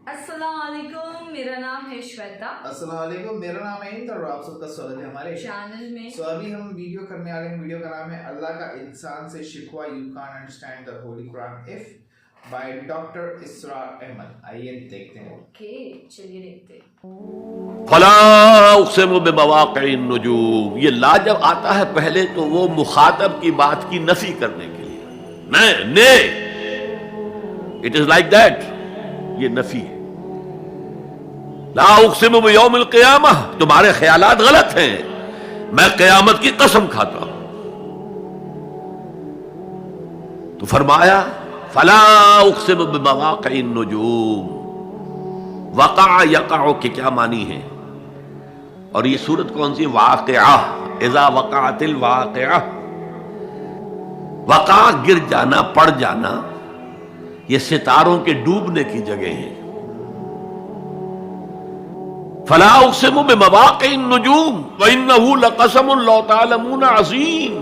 السلام علیکم، میرا نام ہے شویتا۔ السلام علیکم، میرا نام ہے ہند اور آپ سب کا سواگت ہے ہمارے چینل میں۔ ابھی ہم ویڈیو کرنے والے ہیں، ویڈیو کا نام ہے اللہ کا انسان سے شکوہ، you can understand the holy Quran of, by doctor Israr Ahmed. آئیے دیکھتے ہیں۔ اوکے، چلیے دیکھتے ہیں۔ فلا اقسم بمواقع النجوم، یہ لا جب آتا ہے پہلے تو وہ مخاطب کی بات کی نفی کرنے کے لیے، نہیں، اٹ از لائک دیٹ، یہ نفی ہے۔ لا اقسم بیوم القیامہ، تمہارے خیالات غلط ہیں، میں قیامت کی قسم کھاتا ہوں۔ تو فرمایا فلا اقسم بمواقع النجوم، وقع یقع کے کیا معنی ہے؟ اور یہ سورت کون سی؟ واقعہ، اذا وقعت الواقعہ، وقع گر جانا، پڑ جانا، یہ ستاروں کے ڈوبنے کی جگہ ہے۔ فلا اقسم بمواقع النجوم وانہ لقسم لو تعلمون عظیم،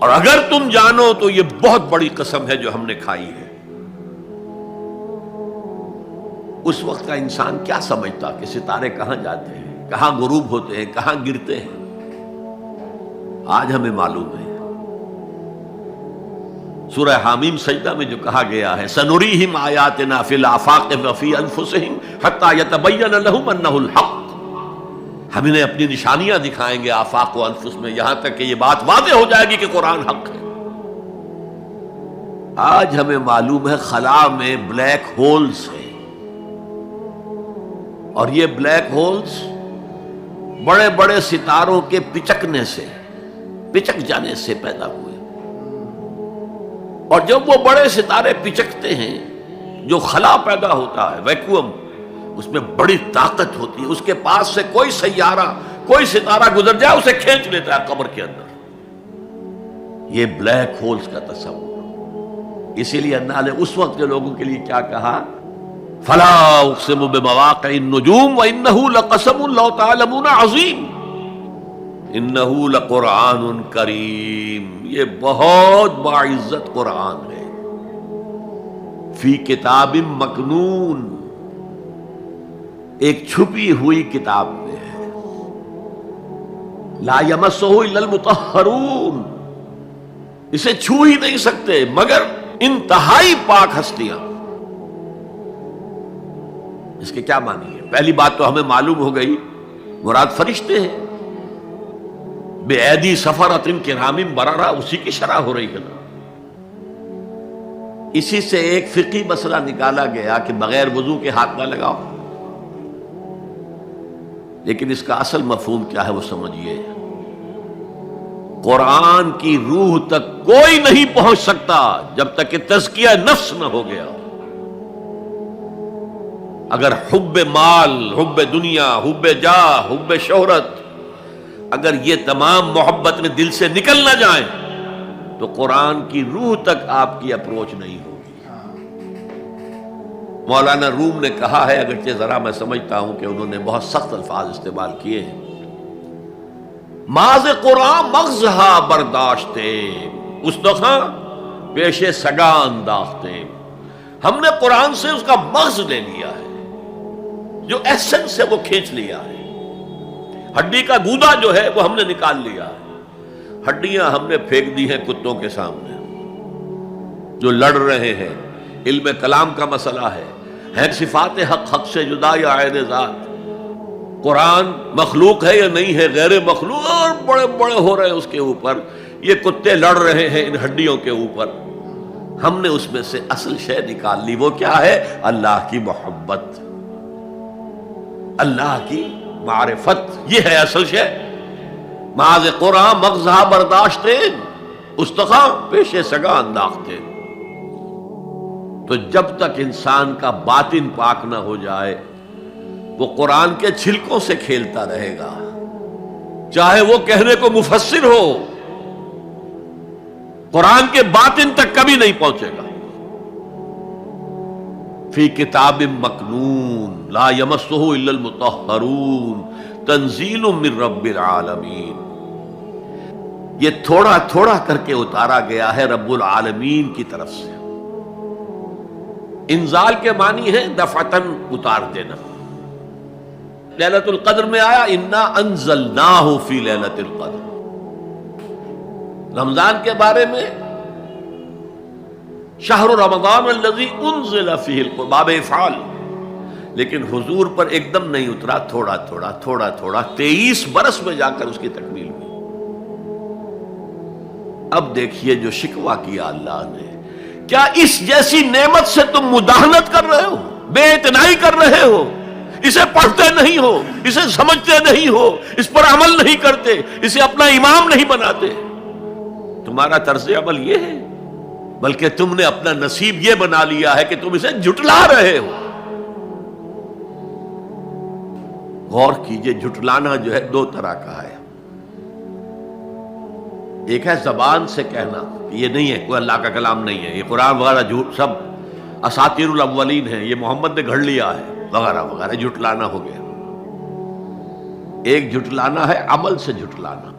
اور اگر تم جانو تو یہ بہت بڑی قسم ہے جو ہم نے کھائی ہے۔ اس وقت کا انسان کیا سمجھتا کہ ستارے کہاں جاتے ہیں، کہاں غروب ہوتے ہیں، کہاں گرتے ہیں؟ آج ہمیں معلوم ہے۔ سورہ حامیم سجدہ میں جو کہا گیا ہے سنریہم آیاتنا فی الآفاق وفی انفسہم حتی یتبین لہم انہ الحق، ہم انہیں اپنی نشانیاں دکھائیں گے آفاق و انفس میں، یہاں تک کہ یہ بات واضح ہو جائے گی کہ قرآن حق ہے۔ آج ہمیں معلوم ہے خلا میں بلیک ہولز ہیں، اور یہ بلیک ہولز بڑے بڑے ستاروں کے پچکنے سے، پچک جانے سے پیدا ہوئے، اور جب وہ بڑے ستارے پچکتے ہیں، جو خلا پیدا ہوتا ہے، ویکیوم، اس میں بڑی طاقت ہوتی ہے، اس کے پاس سے کوئی سیارہ، کوئی ستارہ گزر جائے اسے کھینچ لیتا ہے قبر کے اندر۔ یہ بلیک ہولز کا تصور۔ اسی لیے اللہ نے اس وقت کے لوگوں کے لیے کیا کہا؟ فلا اقسم بمواقع النجوم وانہ لقسم لو تعلمون عظیم، انہ لقرآن کریم، یہ بہت باعزت قرآن ہے، فی کتاب مکنون، ایک چھپی ہوئی کتاب میں ہے، لا یمسہ الا المطہرون، اسے چھو ہی نہیں سکتے مگر انتہائی پاک ہستیاں۔ اس کے کیا معنی ہے؟ پہلی بات تو ہمیں معلوم ہو گئی، مراد فرشتے ہیں، بے ایدی سفرۃ کرام بررہ، اسی کی شرح ہو رہی ہے نا۔ اسی سے ایک فقہی مسئلہ نکالا گیا کہ بغیر وضو کے ہاتھ نہ لگاؤ، لیکن اس کا اصل مفہوم کیا ہے وہ سمجھیے۔ قرآن کی روح تک کوئی نہیں پہنچ سکتا جب تک کہ تزکیہ نفس نہ ہو گیا۔ اگر حب مال، حب دنیا، حب جاہ، حب شہرت، اگر یہ تمام محبت میں دل سے نکل نہ جائیں تو قرآن کی روح تک آپ کی اپروچ نہیں ہوگی۔ مولانا روم نے کہا ہے، اگرچہ ذرا میں سمجھتا ہوں کہ انہوں نے بہت سخت الفاظ استعمال کیے ہیں، ماز قرآن مغزہا برداشتے استخاں پیش سگا انداختے، ہم نے قرآن سے اس کا مغز لے لیا ہے، جو ایسنس ہے وہ کھینچ لیا ہے، ہڈی کا گودا جو ہے وہ ہم نے نکال لیا ہے، ہڈیاں ہم نے پھینک دی ہیں کتوں کے سامنے جو لڑ رہے ہیں۔ علم کلام کا مسئلہ ہے صفات حق حق سے جدا یا عین ذات، قرآن مخلوق ہے یا نہیں ہے، غیر مخلوق، اور بڑے بڑے ہو رہے ہیں اس کے اوپر، یہ کتے لڑ رہے ہیں ان ہڈیوں کے اوپر۔ ہم نے اس میں سے اصل شے نکال لی، وہ کیا ہے؟ اللہ کی محبت، اللہ کی معرفت، یہ ہے اصل شے۔ ماذ قرآن مغزہ برداشتے استخاں پیش سگا انداختے۔ تو جب تک انسان کا باطن پاک نہ ہو جائے وہ قرآن کے چھلکوں سے کھیلتا رہے گا، چاہے وہ کہنے کو مفسر ہو، قرآن کے باطن تک کبھی نہیں پہنچے گا۔ فی کتاب مکنون لا یمسہ الا المطہرون تنزیل من رب العالمین، یہ تھوڑا تھوڑا کر کے اتارا گیا ہے رب العالمین کی طرف سے۔ انزال کے معنی ہے دفعتاً اتار دینا. لیلۃ القدر میں آیا انا انزلناہ فی لیلۃ القدر. رمضان کے بارے میں شہر رمضان الذی انزل فیہ القرآن، باب افعال. لیکن حضور پر ایک دم نہیں اترا، تھوڑا تھوڑا تھوڑا تھوڑا 23 برس میں جا کر اس کی تکمیل ہوئی. اب دیکھیے جو شکوہ کیا اللہ نے، کیا اس جیسی نعمت سے تم مداہنت کر رہے ہو، بے اعتنائی کر رہے ہو، اسے پڑھتے نہیں ہو، اسے سمجھتے نہیں ہو، اس پر عمل نہیں کرتے، اسے اپنا امام نہیں بناتے. تمہارا طرز عمل یہ ہے، بلکہ تم نے اپنا نصیب یہ بنا لیا ہے کہ تم اسے جھٹلا رہے ہو. غور کیجئے، جھٹلانا جو ہے دو طرح کا ہے. ایک ہے زبان سے کہنا کہ یہ نہیں ہے، کوئی اللہ کا کلام نہیں ہے، یہ قرآن وغیرہ جھوٹ، سب اساطیر الاولین ہیں، یہ محمد نے گھڑ لیا ہے وغیرہ وغیرہ، جھٹلانا ہو گیا. ایک جھٹلانا ہے عمل سے جھٹلانا.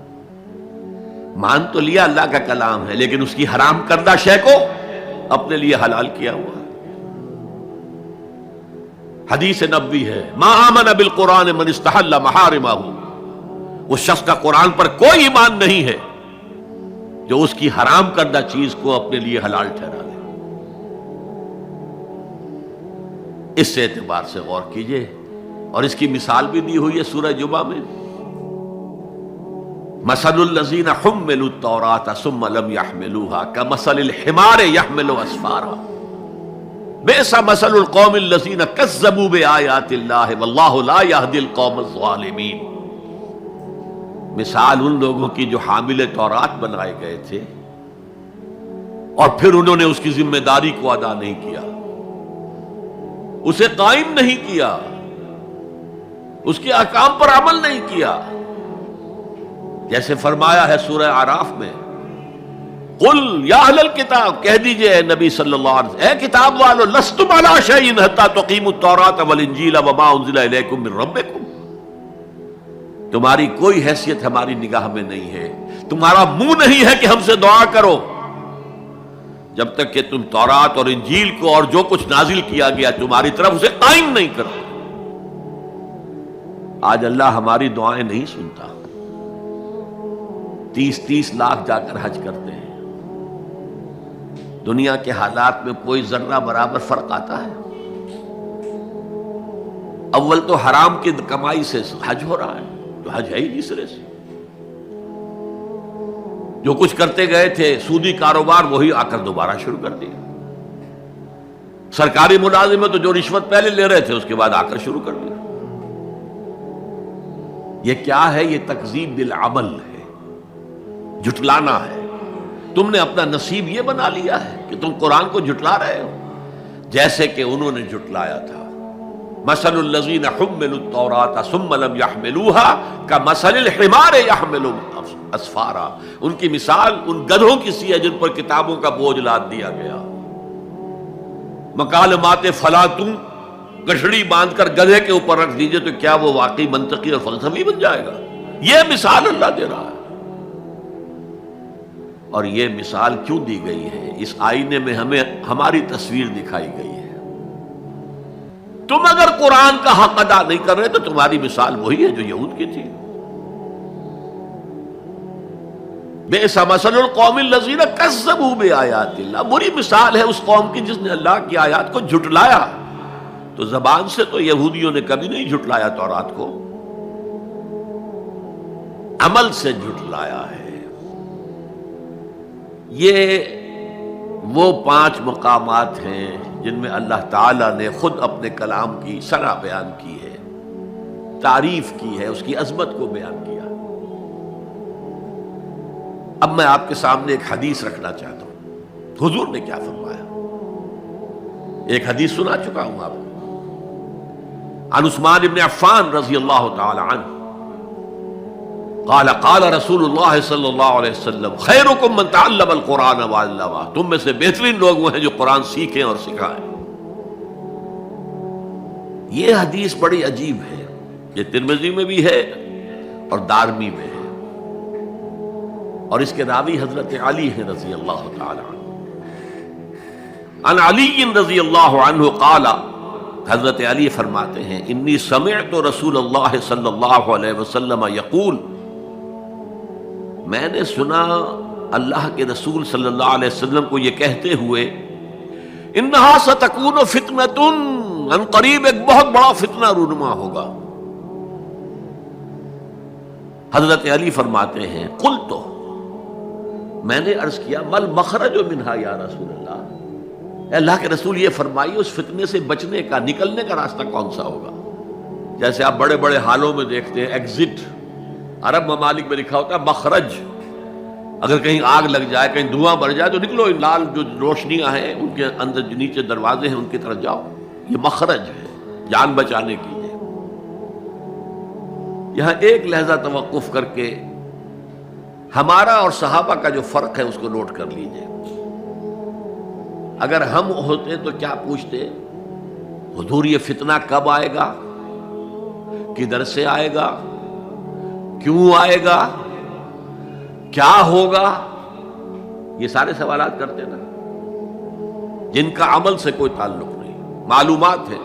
مان تو لیا اللہ کا کلام ہے، لیکن اس کی حرام کردہ شے کو اپنے لیے حلال کیا ہوا ہے. حدیث نبوی ہے ما آمن بالقرآن من استحل محارمہ، اس شخص کا قرآن پر کوئی ایمان نہیں ہے جو اس کی حرام کردہ چیز کو اپنے لیے حلال ٹھہرا لے. اس سے اعتبار سے غور کیجئے، اور اس کی مثال بھی دی ہوئی ہے سورہ جمعہ میں. مثل الذین حملوا التوراۃ ثم لم يحملوها كمثل الحمار يحمل اسفارا بئس مثل القوم الذین کذبوا بآیات اللہ واللہ لا يهدی القوم الظالمین. مثال ان لوگوں کی جو حامل تورات بنائے گئے تھے اور پھر انہوں نے اس کی ذمہ داری کو ادا نہیں کیا، اسے قائم نہیں کیا، اس کے احکام پر عمل نہیں کیا. جیسے فرمایا ہے سورہ اعراف میں، قل یا اہل الکتاب، کہہ دیجئے اے نبی صلی اللہ علیہ وسلم، اے کتاب والو، لستم علی شیء حتی تقیموا التوراۃ والانجیل وما انزل الیکم من ربکم، تمہاری کوئی حیثیت ہماری نگاہ میں نہیں ہے، تمہارا منہ نہیں ہے کہ ہم سے دعا کرو جب تک کہ تم تورات اور انجیل کو اور جو کچھ نازل کیا گیا تمہاری طرف اسے قائم نہیں کرو. آج اللہ ہماری دعائیں نہیں سنتا. 30 لاکھ جا کر حج کرتے ہیں. دنیا کے حالات میں کوئی ذرہ برابر فرق آتا ہے؟ اول تو حرام کی کمائی سے حج ہو رہا ہے، تو حج ہے ہی نہیں سرے سے. جو کچھ کرتے گئے تھے سودی کاروبار وہی آ کر دوبارہ شروع کر دیا. سرکاری ملازم ہے تو جو رشوت پہلے لے رہے تھے اس کے بعد آ کر شروع کر دیا. یہ کیا ہے؟ یہ تکذیب بالعمل ہے، جھٹلانا ہے. تم نے اپنا نصیب یہ بنا لیا ہے کہ تم قرآن کو جھٹلا رہے ہو جیسے کہ انہوں نے جھٹلایا تھا. مثل الذین حملوا التوراۃ ثم لم يحملوها كمثل الحمار يحمل اسفارا. ان کی مثال ان گدھوں کی سی ہے جن پر کتابوں کا بوجھ لاد دیا گیا. مکالمات فلاں تم گٹھڑی باندھ کر گدھے کے اوپر رکھ دیجئے تو کیا وہ واقعی منطقی اور فلسفی بن جائے گا؟ یہ مثال اللہ دے رہا ہے. اور یہ مثال کیوں دی گئی ہے؟ اس آئینے میں ہمیں ہماری تصویر دکھائی گئی ہے. تم اگر قرآن کا حق ادا نہیں کر رہے تو تمہاری مثال وہی ہے جو یہود کی تھی. بئس مثل القوم الذین کذبوا بآیات اللہ. بری مثال ہے اس قوم کی جس نے اللہ کی آیات کو جھٹلایا. تو زبان سے تو یہودیوں نے کبھی نہیں جھٹلایا تورات کو، عمل سے جھٹلایا ہے. یہ وہ 5 مقامات ہیں جن میں اللہ تعالیٰ نے خود اپنے کلام کی ثنا بیان کی ہے، تعریف کی ہے، اس کی عظمت کو بیان کیا. اب میں آپ کے سامنے ایک حدیث رکھنا چاہتا ہوں. حضور نے کیا فرمایا؟ ایک حدیث سنا چکا ہوں آپ کو. عن عثمان بن عفان رضی اللہ تعالی عنہ قال قال رسول اللہ صلی اللہ علیہ وسلم خیرکم من تعلم القرآن وعلمہ. تم میں سے بہترین لوگ وہ ہیں جو قرآن سیکھیں اور سکھائیں. یہ حدیث بڑی عجیب ہے. یہ ترمذی میں بھی ہے اور دارمی میں ہے، اور اس کے راوی حضرت علی ہیں رضی اللہ تعالی عنہ. عن علی رضی اللہ عنہ قال، حضرت علی فرماتے ہیں انی سمعت رسول اللہ صلی اللہ علیہ وسلم یقول، میں نے سنا اللہ کے رسول صلی اللہ علیہ وسلم کو یہ کہتے ہوئے، انہا ستکون فتنۃ، ان قریب ایک بہت بڑا فتنہ رونما ہوگا۔ حضرت علی فرماتے ہیں قلت، میں نے عرض کیا مل مخرج منہا یا رسول اللہ، اے اللہ کے رسول یہ فرمائیے اس فتنے سے بچنے کا، نکلنے کا راستہ کون سا ہوگا؟ جیسے آپ بڑے بڑے حالوں میں دیکھتے ہیں ایگزٹ، عرب ممالک میں لکھا ہوتا ہے مخرج، اگر کہیں آگ لگ جائے، کہیں دھواں بڑھ جائے تو نکلو، لال جو روشنیاں ہیں ان کے اندر جو نیچے دروازے ہیں ان کی طرف جاؤ، یہ مخرج ہے جان بچانے کے لیے۔ یہاں ایک لحظہ توقف کر کے ہمارا اور صحابہ کا جو فرق ہے اس کو نوٹ کر لیجئے۔ اگر ہم ہوتے تو کیا پوچھتے، حضور یہ فتنہ کب آئے گا، کدھر سے آئے گا، کیوں آئے گا، کیا ہوگا، یہ سارے سوالات کرتے نا، جن کا عمل سے کوئی تعلق نہیں، معلومات ہے۔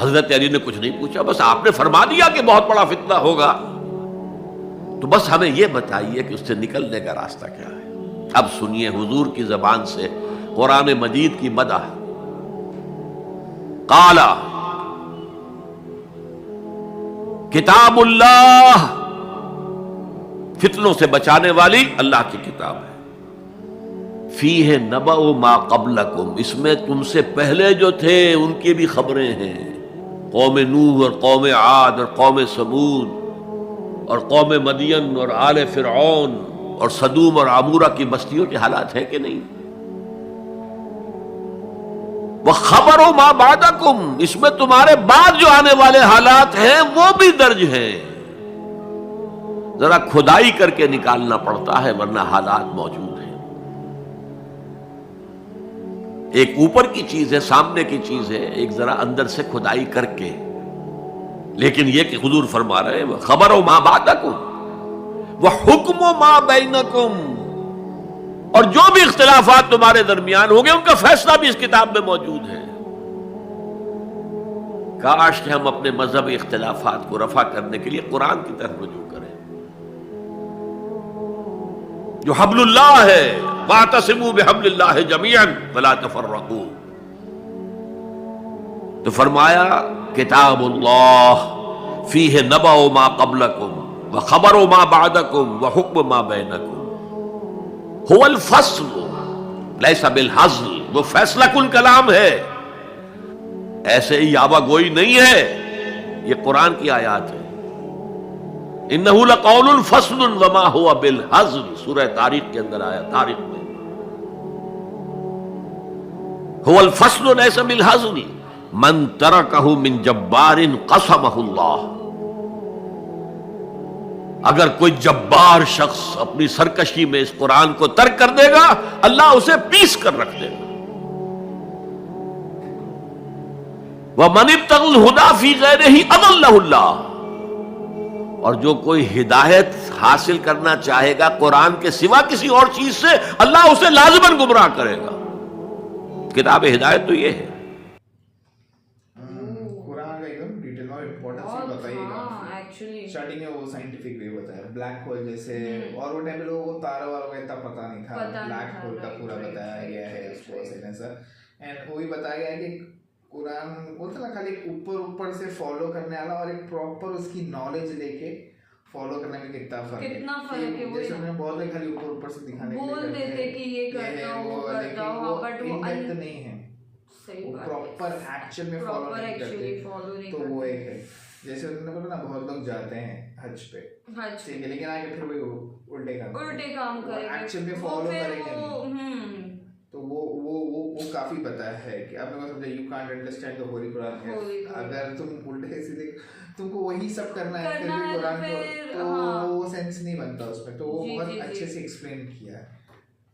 حضرت علی نے کچھ نہیں پوچھا، بس آپ نے فرما دیا کہ بہت بڑا فتنہ ہوگا، تو بس ہمیں یہ بتائیے کہ اس سے نکلنے کا راستہ کیا ہے۔ اب سنیے حضور کی زبان سے قرآن مجید کی مدح۔ قال کتاب اللہ، فتنوں سے بچانے والی اللہ کی کتاب ہے، فیہ نبأ ما قبلکم، اس میں تم سے پہلے جو تھے ان کی بھی خبریں ہیں، قوم نوح اور قوم عاد اور قوم ثمود اور قوم مدین اور آل فرعون اور سدوم اور عمورہ کی بستیوں کے حالات ہیں کہ نہیں؟ وَخَبَرُ مَا بَعْدَكُمْ، اس میں تمہارے بعد جو آنے والے حالات ہیں وہ بھی درج ہیں، ذرا کھدائی کر کے نکالنا پڑتا ہے ورنہ حالات موجود ہیں۔ ایک اوپر کی چیز ہے، سامنے کی چیز ہے، ایک ذرا اندر سے کھدائی کر کے، لیکن یہ کہ حضور فرما رہے ہیں خبر ما بعدکم وحکم ما بینکم، اور جو بھی اختلافات تمہارے درمیان ہوں گے ان کا فیصلہ بھی اس کتاب میں موجود ہے۔ کاش کہ ہم اپنے مذہبی اختلافات کو رفع کرنے کے لیے قرآن کی طرف رجوع کریں، جو حبل اللہ ہے، واعتصموا بحبل اللہ جميعا ولا تفرقوا۔ تو فرمایا کتاب اللہ فیہ نبأ ما قبلکم وخبر ما بعدکم وحکم ما بینکم، هو الفصل لیس بالحزل، وہ فیصلہ کن کلام ہے، ایسے ہی یابہ گوئی نہیں ہے، یہ قرآن کی آیات ہے۔ انہ لقول فصل وما هو بالحزل، سورہ طارق کے اندر آیا، طارق میں هو الفصل لیس بالحزل من ترکہ من جبار قسمہ اللہ، اگر کوئی جبار شخص اپنی سرکشی میں اس قرآن کو ترک کر دے گا اللہ اسے پیس کر رکھ دے گا۔ وَمَنِ ابْتَغَى الْهُدَى فِي غَيْرِهِ أَضَلَّهُ اللَّهُ، اور جو کوئی ہدایت حاصل کرنا چاہے گا قرآن کے سوا کسی اور چیز سے، اللہ اسے لازماً گمراہ کرے گا۔ کتاب ہدایت تو یہ ہے۔ قرآن کا ایک دم ڈیٹیل اور امپورٹنس بتائیے گا۔ اسٹارٹنگ میں وہ سائنٹیفک وے بتایا، بلیک ہول جیسے، اور وہ ٹائم پہ لوگوں کو تاروں والوں کا اتنا پتہ نہیں تھا، بلیک ہول کا پورا بتایا گیا ہے اس کو ایسا، اینڈ وہ بھی بتایا گیا ہے کہ قرآن بولتا نا خالی اوپر سے فالو کرنے والا اور ایک پراپر اس کی نالج لے کے فالو کرنے میں کتنا فرق ہے۔ جیسے انہوں نے بہت خالی اوپر سے دکھانے کے لیے بول دیتے کہ یہ کرتا ہوں وہ کرتا ہوں، بٹ وہ ان ڈیپتھ نہیں ہے، وہ پراپر ایکچوئل میں فالو نہیں کرتے، تو وہ ایک ہے۔ جیسے انہوں نے بولا نا بہت لوگ جاتے ہیں حج پہ، ٹھیک ہے، لیکن آگے پھر وہ الٹے کام کریں گے، ایکچوئل میں فالو کریں گے نہیں، تو وہ کافی پتہ ہے کہ آپ نے سمجھا you can't understand the holy Quran, اگر تم الٹے سیدھے تم کو وہی سب کرنا ہے پھر بھی قرآن کو، تو وہ سینس نہیں بنتا اس میں، تو وہ بہت اچھے سے ایکسپلین کیا ہے۔